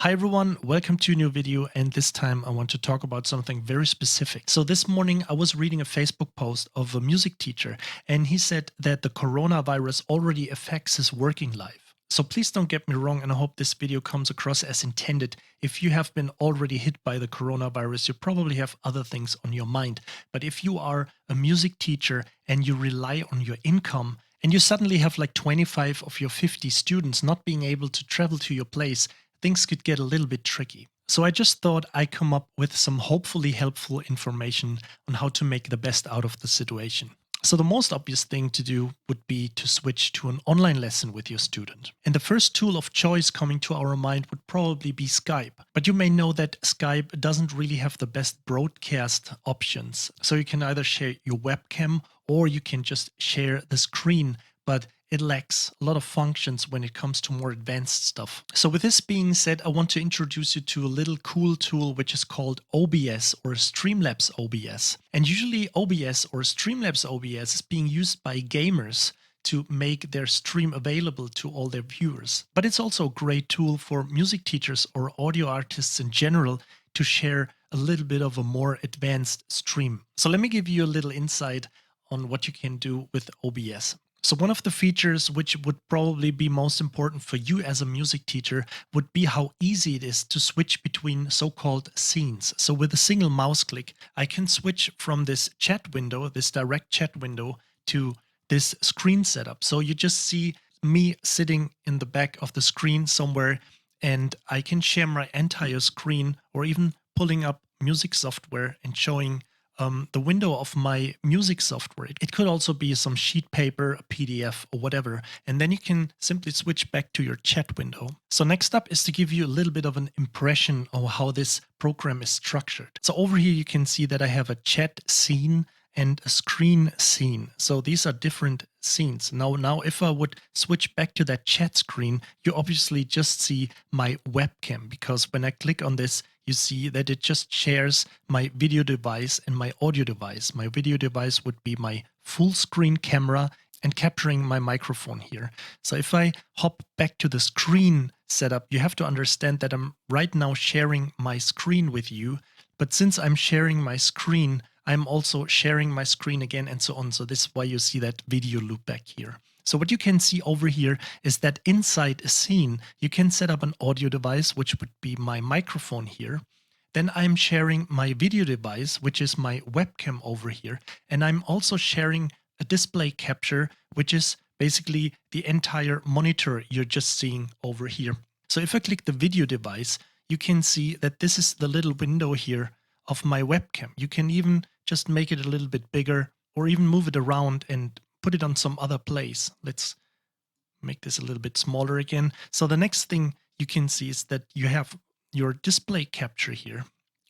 Hi everyone, welcome to a new video, and this time I want to talk about something very specific. So this morning I was reading a Facebook post of a music teacher, and he said that the coronavirus already affects his working life. So please don't get me wrong, and I hope this video comes across as intended. If you have been already hit by the coronavirus, you probably have other things on your mind. But if you are a music teacher and you rely on your income, and you suddenly have like 25 of your 50 students not being able to travel to your place, things could get a little bit tricky. So I just thought I'd come up with some hopefully helpful information on how to make the best out of the situation. So the most obvious thing to do would be to switch to an online lesson with your student. And the first tool of choice coming to our mind would probably be Skype. But you may know that Skype doesn't really have the best broadcast options. So you can either share your webcam or you can just share the screen, but it lacks a lot of functions when it comes to more advanced stuff. So with this being said, I want to introduce you to a little cool tool which is called OBS or Streamlabs OBS. And usually OBS or Streamlabs OBS is being used by gamers to make their stream available to all their viewers. But it's also a great tool for music teachers or audio artists in general to share a little bit of a more advanced stream. So let me give you a little insight on what you can do with OBS. So one of the features which would probably be most important for you as a music teacher would be how easy it is to switch between so-called scenes. So with a single mouse click, I can switch from this chat window, this direct chat window, to this screen setup. So you just see me sitting in the back of the screen somewhere, and I can share my entire screen or even pulling up music software and showing the window of my music software. It could also be some sheet paper, a PDF or whatever. And then you can simply switch back to your chat window. So next up is to give you a little bit of an impression of how this program is structured. So over here you can see that I have a chat scene and a screen scene. So these are different scenes. Now if I would switch back to that chat screen, you obviously just see my webcam, because when I click on this, you see that it just shares my video device and my audio device. My video device would be my full screen camera and capturing my microphone here. So if I hop back to the screen setup, you have to understand that I'm right now sharing my screen with you. But since I'm sharing my screen, I'm also sharing my screen again and so on. So this is why you see that video loop back here. So what you can see over here is that inside a scene, you can set up an audio device, which would be my microphone here. Then I'm sharing my video device, which is my webcam over here. And I'm also sharing a display capture, which is basically the entire monitor you're just seeing over here. So if I click the video device, you can see that this is the little window here of my webcam. You can even just make it a little bit bigger or even move it around and put it on some other place. Let's make this a little bit smaller again. So the next thing you can see is that you have your display capture here.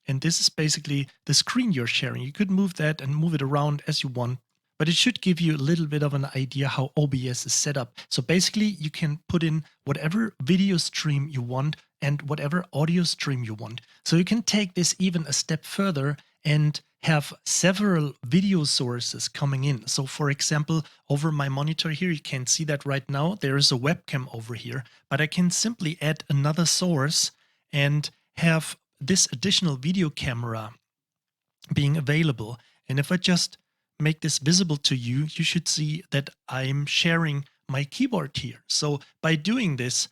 And this is basically the screen you're sharing. You could move that and move it around as you want, but it should give you a little bit of an idea how OBS is set up. So basically you can put in whatever video stream you want and whatever audio stream you want. So you can take this even a step further and have several video sources coming in. So for example, over my monitor here, you can see that right now there is a webcam over here, but I can simply add another source and have this additional video camera being available. And if I just make this visible to you, you should see that I'm sharing my keyboard here. So by doing this,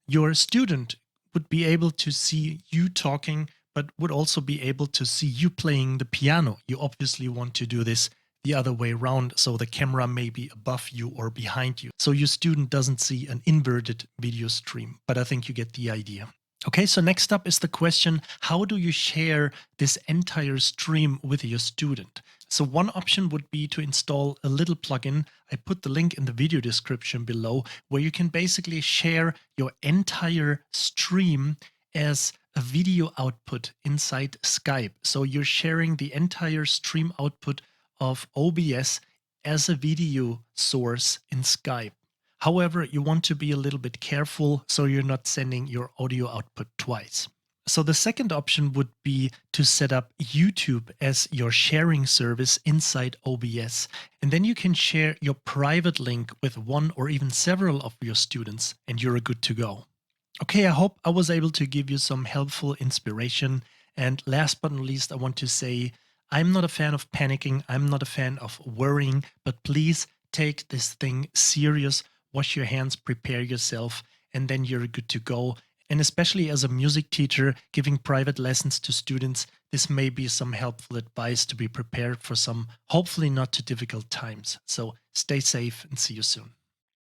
your student would be able to see you talking, but would also be able to see you playing the piano. You obviously want to do this the other way around, so the camera may be above you or behind you, so your student doesn't see an inverted video stream, but I think you get the idea. Okay, so next up is the question, how do you share this entire stream with your student? So one option would be to install a little plugin. I put the link in the video description below, where you can basically share your entire stream as a video output inside Skype. So you're sharing the entire stream output of OBS as a video source in Skype. However, you want to be a little bit careful so you're not sending your audio output twice. So the second option would be to set up YouTube as your sharing service inside OBS. And then you can share your private link with one or even several of your students and you're good to go. Okay, I hope I was able to give you some helpful inspiration. And last but not least, I want to say I'm not a fan of panicking. I'm not a fan of worrying, but please take this thing serious. Wash your hands, prepare yourself, and then you're good to go. And especially as a music teacher giving private lessons to students, this may be some helpful advice to be prepared for some hopefully not too difficult times. So stay safe and see you soon.